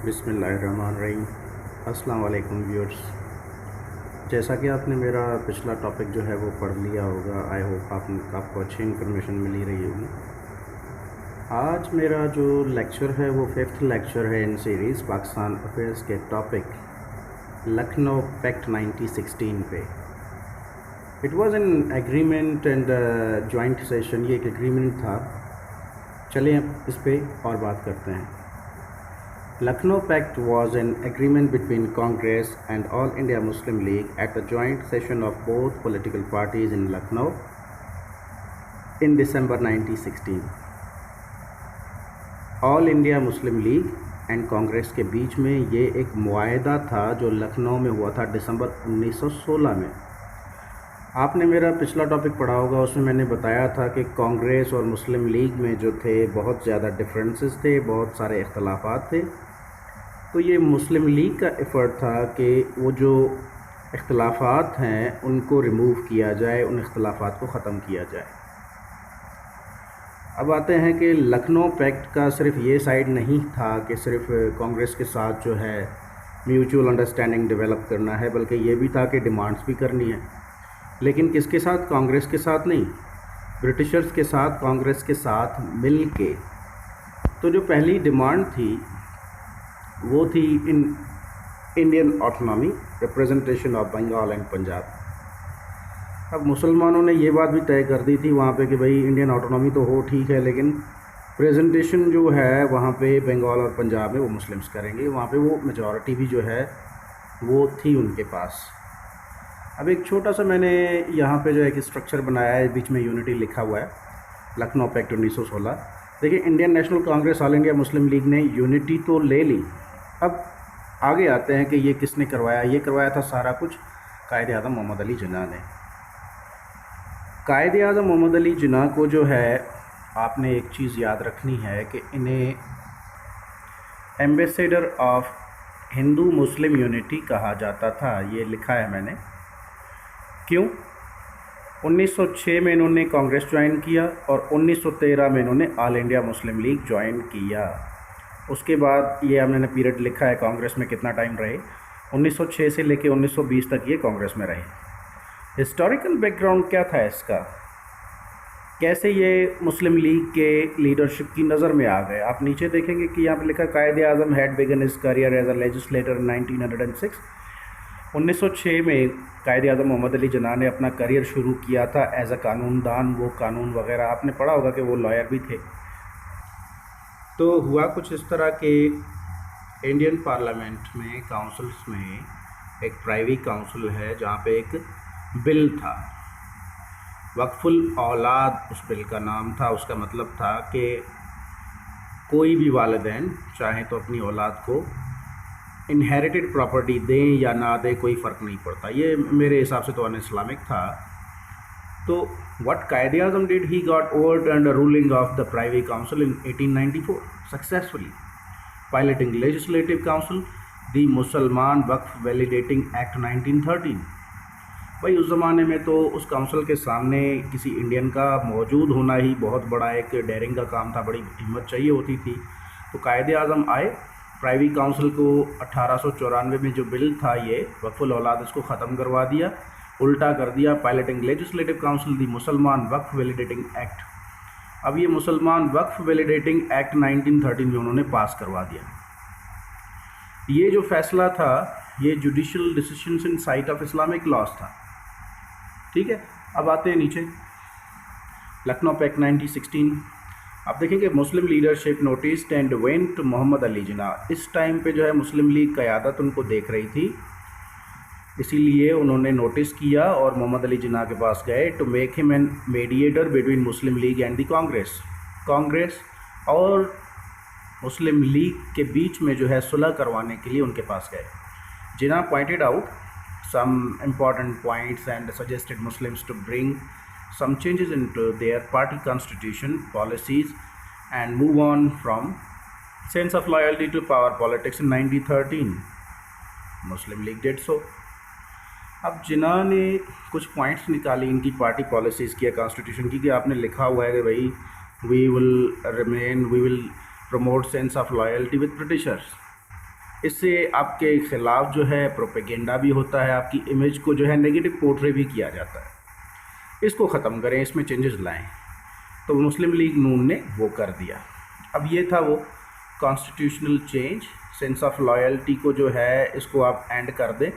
बिस्मिल्लाहिर्रहमानिर्रहीम। अस्सलाम वालेकुम व्यूअर्स। जैसा कि आपने मेरा पिछला टॉपिक जो है वो पढ़ लिया होगा, आई होप आपको अच्छी इन्फॉर्मेशन मिल ही रही होगी। आज मेरा जो लेक्चर है वो 5th लेक्चर है इन सीरीज़ पाकिस्तान अफेयर्स के टॉपिक लखनऊ पैक्ट 1916 पे। It was an agreement and joint session, ये एक एग्रीमेंट था। चलिए अब इस पे और बात करते हैं। Lucknow Pact was an agreement between Congress and All India Muslim League at the joint session of both political parties in Lucknow in December 1916. All India Muslim League and Congress के बीच में ये एक मुआहदा था जो लखनऊ में हुआ था दिसंबर 1916 में। आपने मेरा पिछला टॉपिक पढ़ा होगा, उसमें मैंने बताया था कि कांग्रेस और मुस्लिम लीग में जो थे बहुत ज़्यादा डिफरेंसेस थे, बहुत सारे इख्तलाफात थे। तो ये मुस्लिम लीग का एफ़र्ट था कि वो जो इख्तलाफात हैं उनको रिमूव किया जाए, उन इख्तलाफात को ख़त्म किया जाए। अब आते हैं कि लखनऊ पैक्ट का सिर्फ ये साइड नहीं था कि सिर्फ कांग्रेस के साथ जो है म्यूचुअल अंडरस्टैंडिंग डेवलप करना है, बल्कि ये भी था कि डिमांड्स भी करनी है। लेकिन किसके साथ? कांग्रेस के साथ नहीं, ब्रिटिशर्स के साथ, कांग्रेस के साथ मिल के। तो जो पहली डिमांड थी वो थी in Indian autonomy, representation of Bengal and Punjab. अब मुसलमानों ने ये बात भी तय कर दी थी वहाँ पे कि भाई इंडियन ऑटोनॉमी तो हो ठीक है, लेकिन प्रेजेंटेशन जो है वहाँ पे बंगाल और पंजाब में वो मुस्लिम्स करेंगे। वहाँ पे वो मेजॉरिटी भी जो है वो थी उनके पास। अब एक छोटा सा मैंने यहाँ पे जो एक स्ट्रक्चर बनाया है, बीच में यूनिटी लिखा हुआ है, लखनऊ पैक्ट 1916। देखिए, Indian national Congress, all India Muslim league ने यूनिटी तो ले ली। अब आगे आते हैं कि ये किसने करवाया। ये करवाया था सारा कुछ कायदे आज़म मोहम्मद अली जिन्ना ने। कायदे आज़म मोहम्मद अली जिन्ना को जो है आपने एक चीज़ याद रखनी है कि इन्हें ambassador of Hindu Muslim unity कहा जाता था। ये लिखा है मैंने। क्यों? 1906 में इन्होंने कांग्रेस ज्वाइन किया और 1913 में इन्होंने all India Muslim league join किया। उसके बाद ये हमने पीरियड लिखा है कांग्रेस में कितना टाइम रहे, 1906 से लेके 1920 तक ये कांग्रेस में रहे। हिस्टोरिकल बैकग्राउंड क्या था इसका, कैसे ये मुस्लिम लीग के लीडरशिप की नज़र में आ गए। आप नीचे देखेंगे कि यहाँ पे लिखा Quaid-e Azam had begun his career as a legislator 1906। 1906 में कायदे आज़म मोहम्मद अली जिन्ना ने अपना करियर शुरू किया था एज अ कानूनदान। वो कानून वगैरह आपने पढ़ा होगा कि वो लॉयर भी थे। तो हुआ कुछ इस तरह के इंडियन पार्लियामेंट में, काउंसिल्स में एक प्राइवी काउंसिल है जहाँ पे एक बिल था, वक्फुल औलाद उस बिल का नाम था। उसका मतलब था कि कोई भी वालिदैन चाहे तो अपनी औलाद को इनहेरिटेड प्रॉपर्टी दें या ना दें, कोई फ़र्क नहीं पड़ता। ये मेरे हिसाब से तो अन इस्लामिक था। तो what Qaid Azam did, he got overturned the ruling of the Privy Council in 1894 successfully, piloting Legislative Council, the Musalman Waqf Validating Act 1913। भाई उस ज़माने में तो उस काउंसिल के सामने किसी इंडियन का मौजूद होना ही बहुत बड़ा एक डेयरिंग का काम था, बड़ी हिम्मत चाहिए होती थी। तो कायदे आज़म आए, प्राइवी काउंसिल को 1894 में जो बिल था ये वक्फुल औलाद, इसको ख़त्म करवा दिया, उल्टा कर दिया। पायलटिंग लेजिस्लेटिव काउंसिल दी मुसलमान वक्फ वैलिडेटिंग एक्ट। अब ये मुसलमान वक्फ वैलिडेटिंग एक्ट 1913 में उन्होंने पास करवा दिया। ये जो फैसला था ये judicial decisions in sight of Islamic laws था। ठीक है, अब आते हैं नीचे लखनऊ पैक्ट 1916। आप देखेंगे Muslim leadership notice and went Mohammad Ali Jinnah. इस टाइम पे जो है मुस्लिम लीग क़यादत उनको देख रही थी, इसीलिए उन्होंने नोटिस किया और मोहम्मद अली जिन्ना के पास गए to make him an mediator between Muslim League and the Congress. Congress और मुस्लिम लीग के बीच में जो है सुलह करवाने के लिए उनके पास गए। Jinnah pointed out some important points and suggested Muslims to bring some changes into their party constitution policies and move on from sense of loyalty to power politics in 1913. Muslim League did so. अब जिन्ना ने कुछ points निकाली इनकी party policies की, constitution की, कि आपने लिखा हुआ है कि भाई we will promote sense of loyalty with Britishers. इससे आपके खिलाफ जो है प्रोपेगेंडा भी होता है, आपकी इमेज को जो है नेगेटिव पोर्ट्रे भी किया जाता है। इसको ख़त्म करें, इसमें चेंजेस लाएं। तो मुस्लिम लीग नून ने वो कर दिया। अब ये था वो constitutional change. Sense of loyalty को जो है इसको आप एंड कर दें।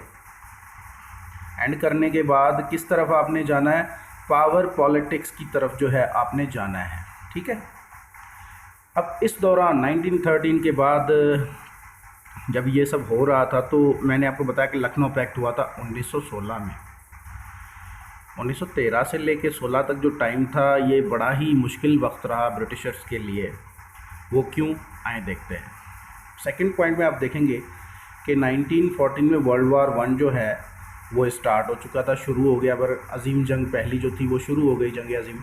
एंड करने के बाद किस तरफ आपने जाना है? पावर पॉलिटिक्स की तरफ जो है आपने जाना है, ठीक है। अब इस दौरान 1913 के बाद जब ये सब हो रहा था तो मैंने आपको बताया कि लखनऊ पैक्ट हुआ था 1916 में। 1913 से लेकर 16 तक जो टाइम था ये बड़ा ही मुश्किल वक्त रहा ब्रिटिशर्स के लिए। वो क्यों, आए देखते हैं। सेकंड पॉइंट में आप देखेंगे कि 1914 में वर्ल्ड वॉर 1 जो है वो स्टार्ट हो चुका था, शुरू हो गया। पर अजीम जंग पहली जो थी वो शुरू हो गई, जंग अजीम।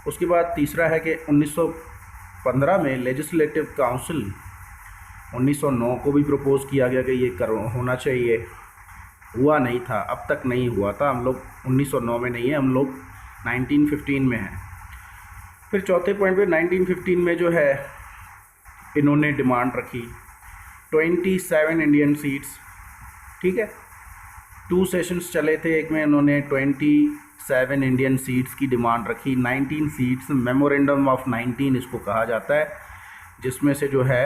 उसके बाद तीसरा है कि 1915 में लेजिस्लेटिव काउंसिल 1909 को भी प्रपोज़ किया गया कि ये होना चाहिए, हुआ नहीं था, अब तक नहीं हुआ था। हम लोग 1909 में नहीं है, हम लोग 1915 में हैं। फिर चौथे पॉइंट पे 1915 में जो है इन्होंने डिमांड रखी 27 इंडियन सीट्स, ठीक है। 2 सेशंस चले थे, एक में इन्होंने 27 इंडियन सीट्स की डिमांड रखी। 19 सीट्स, मेमोरेंडम ऑफ 19 इसको कहा जाता है, जिसमें से जो है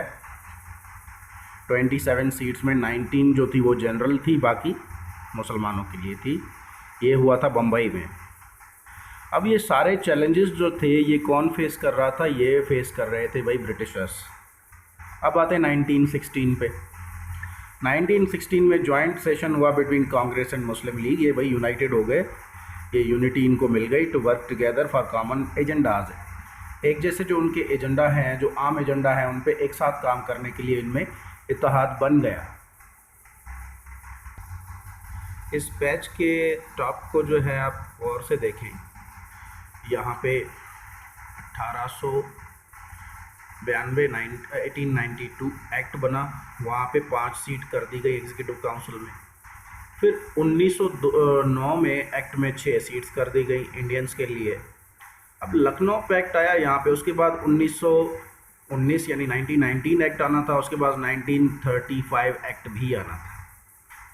27 सीट्स में 19 जो थी वो जनरल थी, बाकी मुसलमानों के लिए थी। ये हुआ था बम्बई में। अब ये सारे चैलेंजेस जो थे ये कौन फेस कर रहा था? ये फेस कर रहे थे भाई ब्रिटिशर्स। अब आते हैं 1916 पे। 1916 में जॉइंट सेशन हुआ between Congress and Muslim league. ये भाई यूनाइटेड हो गए, ये यूनिटी इनको मिल गई to work together for common agendas. एक जैसे जो उनके एजेंडा हैं, जो आम एजेंडा हैं, उन पे एक साथ काम करने के लिए इनमें इत्तेहाद बन गया। इस पैच के टॉप को जो है आप गौर से देखें, यहाँ पे 1892 एक्ट बना, वहाँ पे 5 सीट कर दी गई एग्जीक्यूटिव काउंसिल में। फिर 1909 में एक्ट में 6 सीट्स कर दी गई इंडियंस के लिए। अब लखनऊ पैक्ट आया यहाँ पे, उसके बाद 1919 यानी 1919 एक्ट आना था, उसके बाद 1935 एक्ट भी आना था।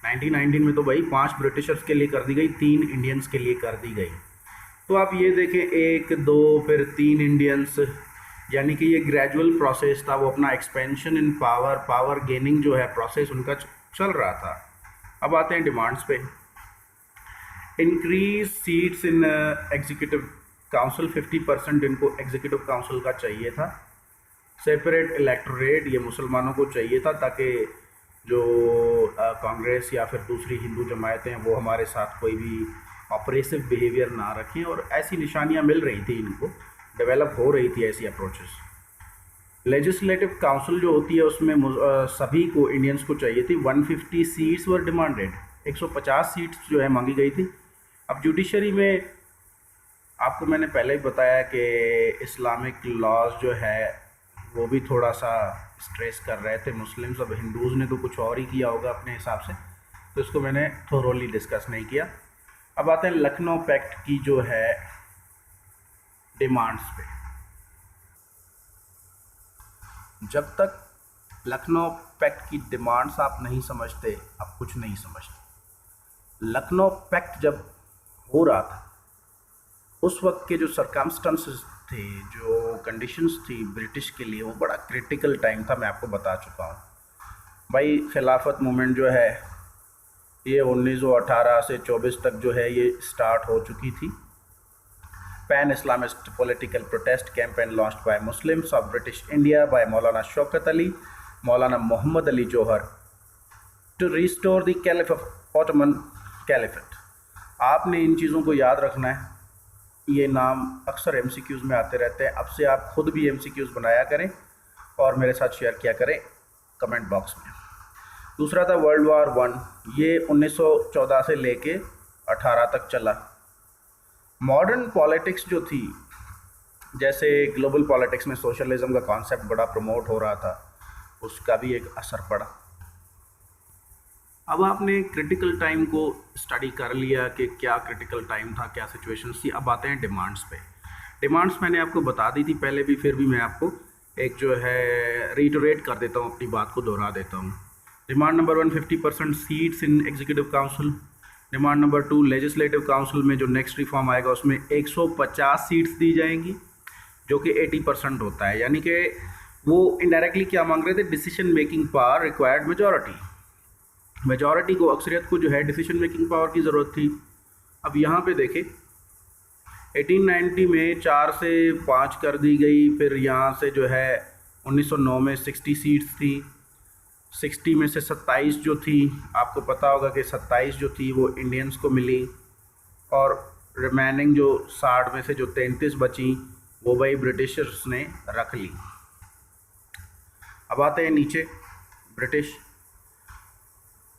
1919 में तो भाई 5 ब्रिटिशर्स के लिए कर दी गई, 3 इंडियंस के लिए कर दी गई। तो आप ये देखें 1, 2 फिर 3 इंडियंस, यानी कि ये ग्रेजुअल प्रोसेस था। वो अपना एक्सपेंशन इन पावर गेनिंग जो है प्रोसेस उनका चल रहा था। अब आते हैं डिमांड्स पे। Increase seats in executive council, 50% इनको एग्जीक्यूटिव काउंसिल का चाहिए था। सेपरेट इलेक्टोरेट, ये मुसलमानों को चाहिए था ताकि जो कांग्रेस या फिर दूसरी हिंदू जमायतें हैं वो हमारे साथ कोई भी ऑपरेसिव बिहेवियर ना रखें, और ऐसी निशानियां मिल रही थी इनको, डेवलप हो रही थी ऐसी अप्रोचेस। लेजिस्लेटिव काउंसिल जो होती है उसमें सभी को, इंडियंस को चाहिए थी। 150 सीट्स वर डिमांडेड, 150 सीट्स जो है मांगी गई थी। अब जुडिशरी में आपको मैंने पहले ही बताया कि इस्लामिक लॉज जो है वो भी थोड़ा सा स्ट्रेस कर रहे थे मुस्लिम्स। अब हिंदूज़ ने तो कुछ और ही किया होगा अपने हिसाब से, तो इसको मैंने थोरोली डिस्कस नहीं किया। अब आते हैं लखनऊ पैक्ट की जो है डिमांड्स पे। जब तक लखनऊ पैक्ट की डिमांड्स आप नहीं समझते, आप कुछ नहीं समझते। लखनऊ पैक्ट जब हो रहा था उस वक्त के जो सर्कमस्टेंसेस थे, जो कंडीशंस थी ब्रिटिश के लिए, वो बड़ा क्रिटिकल टाइम था। मैं आपको बता चुका हूँ भाई। खिलाफत मूवमेंट जो है ये 1918 से 24 तक जो है ये स्टार्ट हो चुकी थी। Pan Islamist political protest campaign launched by Muslims of British India by Maulana Shaukat Ali, Maulana Mohammad Ali Jauhar to restore the caliph of Ottoman caliphate. आपने इन चीज़ों को याद रखना है, ये नाम अक्सर MCQs में आते रहते हैं। अब से आप खुद भी MCQs बनाया करें और मेरे साथ शेयर किया करें कमेंट बॉक्स में। दूसरा था वर्ल्ड वॉर 1, ये 1914 से लेके 18 तक चला। मॉडर्न पॉलिटिक्स जो थी, जैसे ग्लोबल पॉलिटिक्स में सोशलिज्म का कॉन्सेप्ट बड़ा प्रमोट हो रहा था, उसका भी एक असर पड़ा। अब आपने क्रिटिकल टाइम को स्टडी कर लिया कि क्या क्रिटिकल टाइम था, क्या सिचुएशंस थी। अब आते हैं डिमांड्स पे। डिमांड्स मैंने आपको बता दी थी पहले भी, फिर भी मैं आपको एक जो है रीटरेट कर देता हूँ, अपनी बात को दोहरा देता हूँ। Demand number 1 50% seats in executive council. Demand number 2 legislative council में जो नेक्स्ट रिफॉर्म आएगा उसमें 150 सीट्स दी जाएंगी, जो कि 80% होता है, यानी कि वो इनडायरेक्टली क्या मांग रहे थे, decision making power required majority को, अक्सरियत को जो है डिसीजन मेकिंग पावर की ज़रूरत थी। अब यहाँ पे देखें 1890 में 4 से 5 कर दी गई, फिर यहाँ से जो है 1909 में 60 सीट्स थी, 60 में से 27 जो थी, आपको पता होगा कि 27 जो थी वो इंडियंस को मिली, और रिमेनिंग जो 60 में से जो 33 बची वो भाई ब्रिटिशर्स ने रख ली। अब आते हैं नीचे।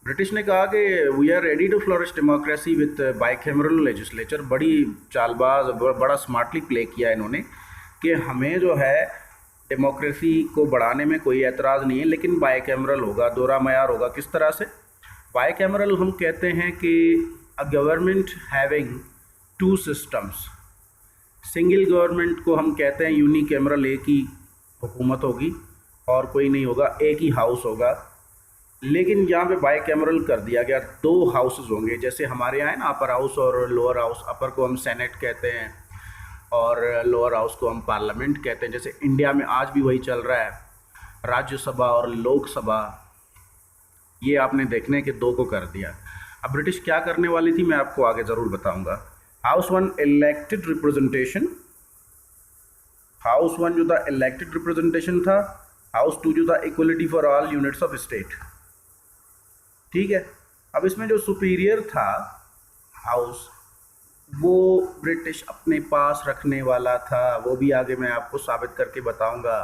ब्रिटिश ने कहा कि we are ready to flourish democracy with bicameral legislature. बड़ी चालबाज, बड़ा स्मार्टली प्ले किया इन्होंने कि हमें जो है डेमोक्रेसी को बढ़ाने में कोई एतराज़ नहीं है, लेकिन बाइकैमरल होगा, दोहरा मयार होगा। किस तरह से बाइकैमरल? हम कहते हैं कि a government having 2 systems. Single government को हम कहते हैं यूनिकैमरल, एक ही हुकूमत होगी और कोई नहीं होगा, एक ही हाउस होगा। लेकिन यहाँ पे बाइकैमरल कर दिया गया, 2 हाउसेस होंगे। जैसे हमारे यहाँ है ना अपर हाउस और लोअर हाउस, अपर को हम सेनेट कहते हैं और लोअर हाउस को हम पार्लियामेंट कहते हैं। जैसे इंडिया में आज भी वही चल रहा है, राज्यसभा और लोकसभा, ये आपने देखने के 2 को कर दिया। अब ब्रिटिश क्या करने वाली थी मैं आपको आगे ज़रूर बताऊँगा। हाउस 1 इलेक्टेड रिप्रेजेंटेशन, हाउस 1 जो था इलेक्टेड रिप्रेजेंटेशन था, हाउस 2 जो था equality for all units of state. ठीक है। अब इसमें जो सुपीरियर था हाउस, वो ब्रिटिश अपने पास रखने वाला था, वो भी आगे मैं आपको साबित करके बताऊंगा।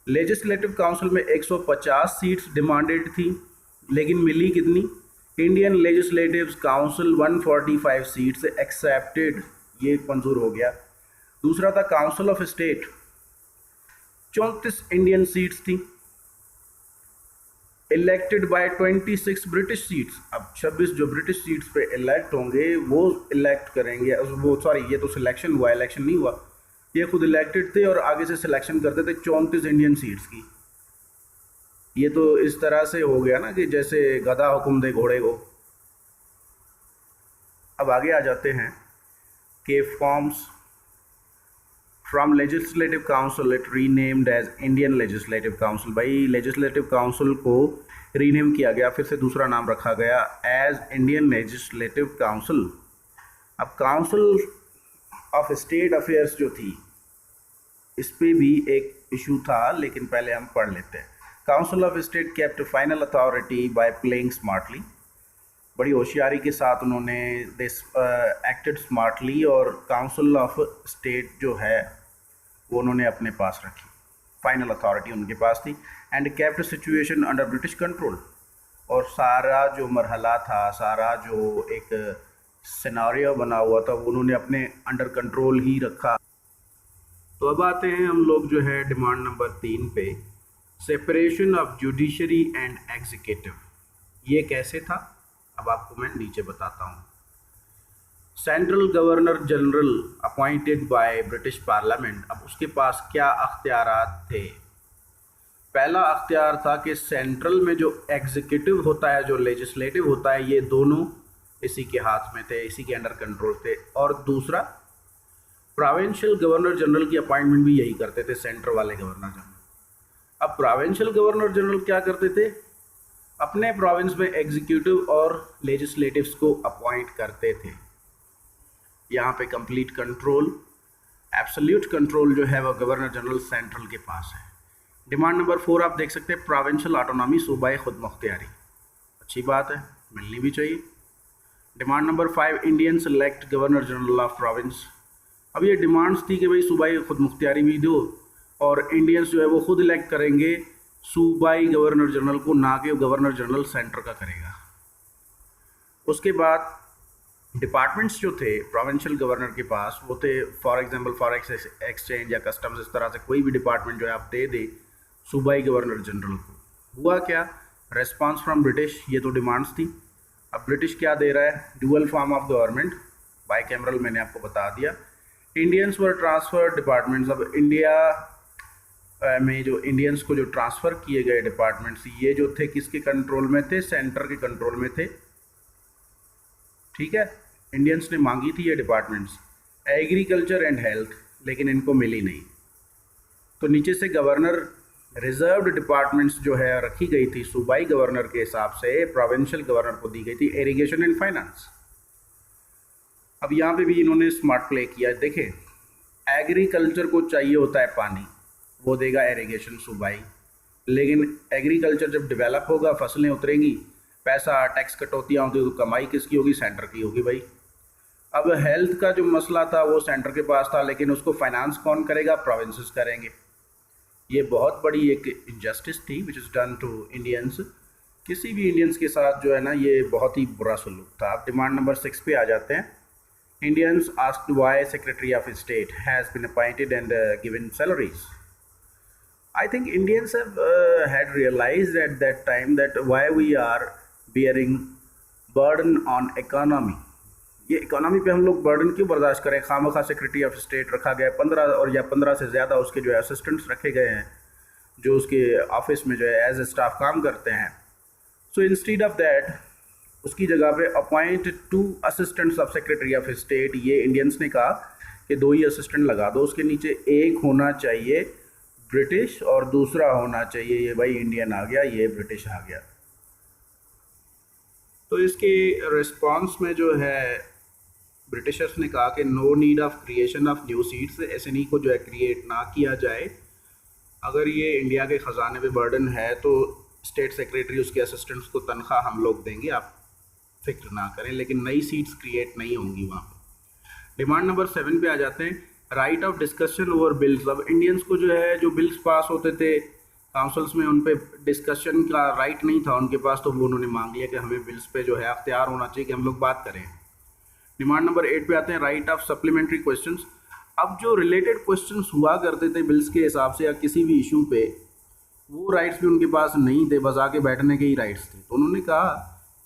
लेजिस्लेटिव काउंसिल में 150 सीट्स डिमांडेड थी, लेकिन मिली कितनी? Indian legislative council 145 seats accepted, ये मंजूर हो गया। दूसरा था council of state, 34 Indian seats थी, इलेक्टेड बाय 26 ब्रिटिश सीट्स। अब 26 जो ब्रिटिश सीट्स पे इलेक्ट होंगे वो इलेक्ट करेंगे, वो सॉरी ये तो सिलेक्शन हुआ, इलेक्शन नहीं हुआ, ये खुद इलेक्टेड थे और आगे से सिलेक्शन करते थे 34 इंडियन सीट्स की। ये तो इस तरह से हो गया ना कि जैसे गधा हुक्म दे घोड़े को। अब आगे आ जाते हैं कि forms from legislative council it renamed as Indian legislative council. भाई लेजिस्लेटिव काउंसिल को रीनेम किया गया, फिर से दूसरा नाम रखा गया एज इंडियन लेजिस्लेटिव काउंसिल। अब काउंसिल ऑफ स्टेट अफेयर्स जो थी, इस पे भी एक इशू था, लेकिन पहले हम पढ़ लेते हैं। Council of state kept final authority by playing smartly. बड़ी होशियारी के साथ उन्होंने दिस एक्टेड स्मार्टली, और काउंसिल ऑफ स्टेट जो है वो उन्होंने अपने पास रखी, फाइनल अथॉरिटी उनके पास थी। And kept situation under British control, और सारा जो मरहला था, सारा जो एक सिनारियो बना हुआ था, वो उन्होंने अपने अंडर कंट्रोल ही रखा। तो अब आते हैं हम लोग जो है डिमांड नंबर 3 पे, separation of judiciary and executive. ये कैसे था अब आपको मैं नीचे बताता हूँ। Central governor general appointed by British parliament. अब उसके पास क्या अख्तियारात थे? पहला अख्तियार था कि सेंट्रल में जो एग्जीक्यूटिव होता है, जो लेजिस्लेटिव होता है, ये दोनों इसी के हाथ में थे, इसी के अंडर कंट्रोल थे। और दूसरा, प्रोविंशियल गवर्नर जनरल की अपॉइंटमेंट भी यही करते थे, सेंटर वाले गवर्नर जनरल। अब प्रोविंशियल गवर्नर जनरल क्या करते थे? अपने प्रोविंस में एग्जीक्यूटिव और लेजिस्लेटिव्स को अपॉइंट करते थे। यहाँ पे कंप्लीट कंट्रोल, एब्सोल्यूट कंट्रोल जो है वो गवर्नर जनरल सेंट्रल के पास है। डिमांड नंबर 4 आप देख सकते हैं, प्रोविंशियल ऑटोनॉमी, सूबाई खुद मुख्तियारी। अच्छी बात है, मिलनी भी चाहिए। Demand number 5 Indian select governor general of province. अब ये डिमांड्स थी कि भाई सूबाई खुद मुख्तियारी भी दो, और इंडियंस जो है वो खुद इलेक्ट करेंगे सूबाई गवर्नर जनरल को, ना कि गवर्नर जनरल सेंटर का करेगा। उसके बाद डिपार्टमेंट्स जो थे प्रोविंशियल गवर्नर के पास, वो थे फॉर एग्जांपल फॉरेक्स एक्सचेंज या कस्टम्स, इस तरह से कोई भी डिपार्टमेंट जो है आप दे दे सूबाई गवर्नर जनरल को। हुआ क्या? रेस्पॉन्स फ्रॉम ब्रिटिश, ये तो डिमांड्स थी। अब ब्रिटिश क्या दे रहा है? Dual form of government, bicameral, मैंने आपको बता दिया। Indians were transfer departments. अब इंडिया में जो इंडियंस को जो ट्रांसफ़र किए गए डिपार्टमेंट्स, ये जो थे किसके कंट्रोल में थे? सेंटर के कंट्रोल में थे। ठीक है, इंडियंस ने मांगी थी ये डिपार्टमेंट्स, एग्रीकल्चर एंड हेल्थ, लेकिन इनको मिली नहीं। तो नीचे से गवर्नर रिजर्व्ड डिपार्टमेंट्स जो है रखी गई थी सूबाई गवर्नर के हिसाब से, प्रोविंशियल गवर्नर को दी गई थी इरिगेशन एंड फाइनेंस। अब यहाँ पे भी इन्होंने स्मार्ट प्ले किया। देखें, एग्रीकल्चर को चाहिए होता है पानी, वो देगा इरिगेशन सूबाई, लेकिन एग्रीकल्चर जब डेवलप होगा, फसलें उतरेंगी, पैसा टैक्स कटौतियाँ होंगी, तो कमाई किसकी होगी? सेंटर की होगी भाई। अब हेल्थ का जो मसला था वो सेंटर के पास था, लेकिन उसको फाइनेंस कौन करेगा? प्रोविंसेस करेंगे। ये बहुत बड़ी एक इनजस्टिस थी which is done to Indians. किसी भी इंडियंस के साथ जो है ना, ये बहुत ही बुरा सलूक था। अब डिमांड नंबर 6 पे आ जाते हैं। Indians asked why secretary of state has been appointed and given salaries. I think Indians have had realized at that time that why we are bearing burden on economy। ये economy पे हम लोग burden क्यों बर्दाश्त करें? खामखा secretary of state रखा गया, 15 और या 15 से ज़्यादा उसके जो है असिस्टेंट्स रखे गए हैं, जो उसके ऑफिस में जो है एज ए स्टाफ काम करते हैं। सो इंस्टीड ऑफ दैट, उसकी जगह पे appoint 2 assistants of secretary of state. ये इंडियंस ने कहा कि 2 ही असिस्टेंट लगा दो, उसके नीचे एक होना चाहिए ब्रिटिश और दूसरा होना चाहिए, ये भाई इंडियन आ गया, ये ब्रिटिश आ गया। तो इसके रिस्पांस में जो है ब्रिटिशर्स ने कहा कि no need of creation of new seats, S N E को जो है क्रिएट ना किया जाए। अगर ये इंडिया के ख़जाने पे बर्डन है तो स्टेट सेक्रेटरी उसके असिस्टेंट्स को तनख्वाह हम लोग देंगे, आप फिक्र ना करें, लेकिन नई सीट्स क्रिएट नहीं होंगी वहाँ पर। डिमांड नंबर 7 पे आ जाते हैं। Right of discussion over bills. अब इंडियंस को जो है, जो बिल्स पास होते थे काउंसिल्स में, उन पे डिस्कशन का राइट नहीं था उनके पास, तो वो उन्होंने मांग लिया कि हमें बिल्स पे जो है अख्तियार होना चाहिए कि हम लोग बात करें। डिमांड नंबर 8 पे आते हैं। Right of supplementary questions. अब जो रिलेटेड क्वेश्चंस हुआ करते थे बिल्स के हिसाब से या किसी भी इशू पे, वो राइट्स भी उनके पास नहीं थे, बस आके बैठने के ही राइट्स थे। तो उन्होंने कहा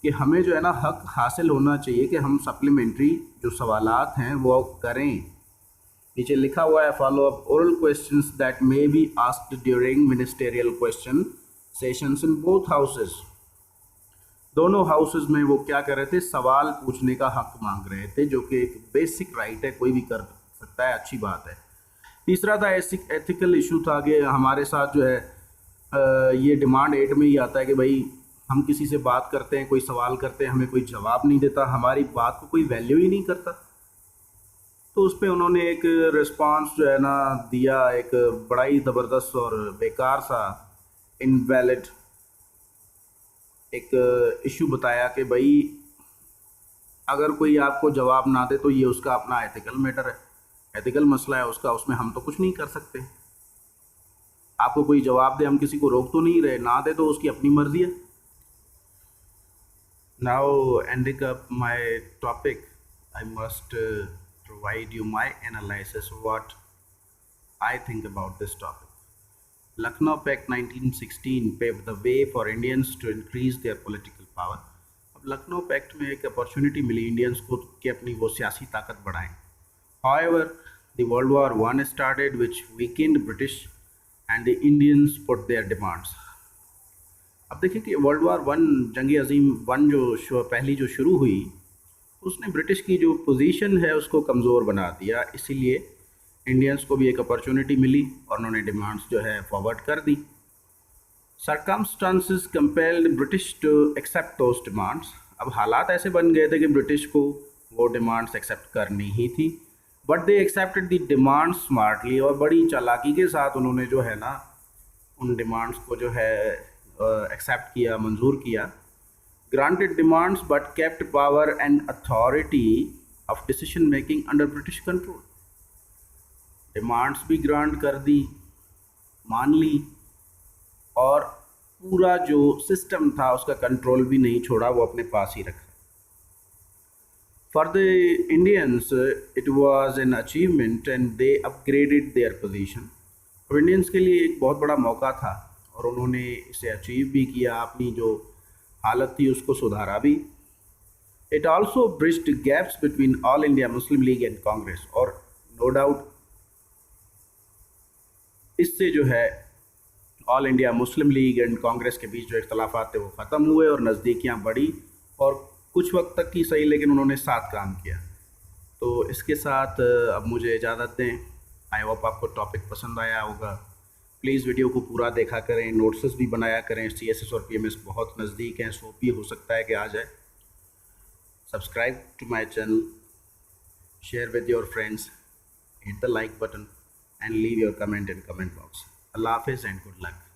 कि हमें जो है ना हक हासिल होना चाहिए कि हम सप्लीमेंट्री जो सवालात हैं वो करें। नीचे लिखा हुआ है, follow up oral questions that may be asked during ministerial question sessions in both houses. दोनों हाउसेस में वो क्या कर रहे थे? सवाल पूछने का हक मांग रहे थे, जो कि एक बेसिक राइट है, कोई भी कर सकता है, अच्छी बात है। तीसरा था एथिकल इशू था कि हमारे साथ जो है ये डिमांड 8 में ही आता है कि भाई हम किसी से बात करते हैं, कोई सवाल करते हैं, हमें कोई जवाब नहीं देता, हमारी बात को कोई वैल्यू ही नहीं करता। तो उस पर उन्होंने एक रिस्पांस जो है ना दिया, एक बड़ा ही ज़बरदस्त और बेकार सा इनवैलिड एक इशू बताया कि भाई अगर कोई आपको जवाब ना दे तो ये उसका अपना एथिकल मैटर है, एथिकल मसला है उसका, उसमें हम तो कुछ नहीं कर सकते। आपको कोई जवाब दे, हम किसी को रोक तो नहीं रहे, ना दे तो उसकी अपनी मर्जी है। Now ending up my topic, I must provide you my analysis of what I think about this topic. Lucknow Pact 1916 paved the way for Indians to increase their political power. अब लखनऊ पैक्ट में एक opportunity मिली Indians को कि अपनी वो सियासी ताकत बढ़ाएं। However, the World War I started which weakened British and the Indians put their demands. अब देखिए कि वर्ल्ड वार 1 जंग अजीम 1 जो पहली जो शुरू हुई, उसने ब्रिटिश की जो पोजीशन है उसको कमज़ोर बना दिया। इसीलिए इंडियंस को भी एक अपॉर्चुनिटी मिली और उन्होंने डिमांड्स जो है फॉरवर्ड कर दी। Circumstances compelled British to accept those demands. अब हालात ऐसे बन गए थे कि ब्रिटिश को वो डिमांड्स एक्सेप्ट करनी ही थी, but they accepted the demands smartly, और बड़ी चालाकी के साथ उन्होंने जो है ना उन डिमांड्स को जो है एक्सेप्ट किया, मंजूर किया। granted demands but kept power and authority of decision making under British control। Demands भी ग्रांट कर दी, मान ली, और पूरा जो सिस्टम था उसका कंट्रोल भी नहीं छोड़ा, वो अपने पास ही रखा। For the Indians it was an achievement and they upgraded their position. और इंडियंस के लिए एक बहुत बड़ा मौका था और उन्होंने इसे अचीव भी किया, अपनी जो हालत थी उसको सुधारा भी। It also bridged gaps between all India Muslim League and Congress, और नो डाउट इससे जो है all India Muslim League and Congress के बीच जो इख्तलाफात थे वो ख़त्म हुए और नज़दीकियाँ बढ़ी, और कुछ वक्त तक की सही, लेकिन उन्होंने साथ काम किया। तो इसके साथ अब मुझे इजाज़त दें। आई होप आपको टॉपिक पसंद आया होगा। प्लीज़ वीडियो को पूरा देखा करें, नोट्स भी बनाया करें। CSS और PMS बहुत नज़दीक हैं, सो भी हो सकता है कि आ जाए। Subscribe to my channel, share with your friends, hit the like button and leave your comment in comment box. Allah Hafiz and good luck.